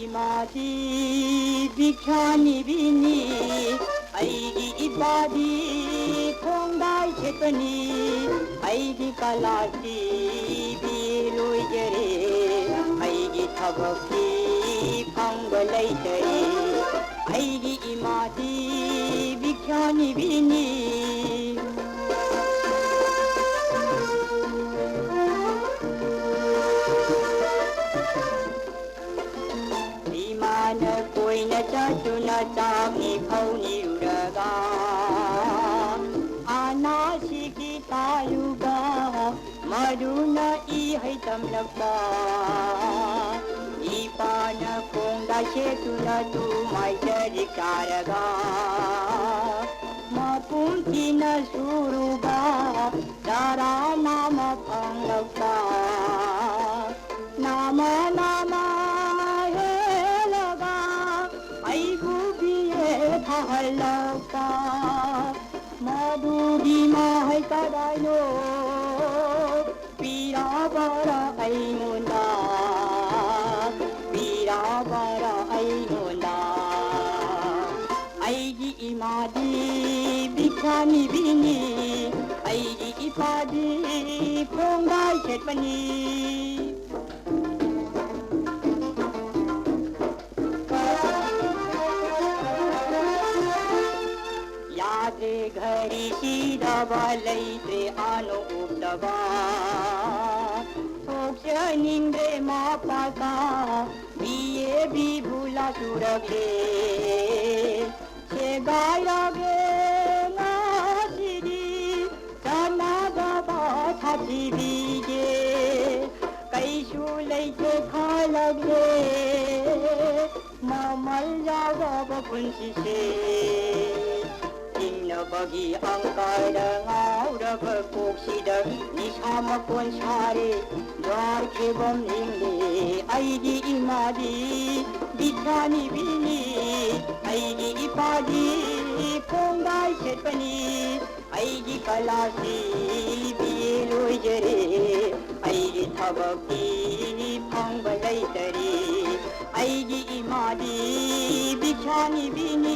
이마디 비켜니비니 아이기 이빠디 콩다이 쳇더니 아이기 깔라시 비로이제레 아이기 타벅기 팡벌레이제레 아이기 이마디 비켜니비니 कोई न चाचू न चामी फौनी उड़गा आना शिकी तायुगा मरु न ई है तम लगता ई पान कोंगा शेतु न तू माइजरी कारगा मपुंची न सुरुगा दारा नाम फंगता नाम नाम हल्लका मधुरीमा है करायो पीरा बरा ऐमुना पीरा बरा ऐमुना ऐगी इमादी बिखानी बिनी ऐगी इपादी फोंगाई शेटपनी घरी सीधा लैत्रे आनो उब्दवा सोक्ष्यनिंद्रे मापाका बिये बिभुला सुरगे शेगायगे नासिरी सनागबा छाती बीजे कैसु लैते खालगे ममल जागब कुंसिसे बगी अंकार ngauरब कोक्सिद निशाम कोन सारे द्वार खेबम निंगे आईगी इमादी बिखानी बिनी आईगी इपादी फोंगाई शेटपनी आईगी कलासी बिलोइजरे आईगी थबकी फंगबलैतरी आईगी इमादी बिखानी बिनी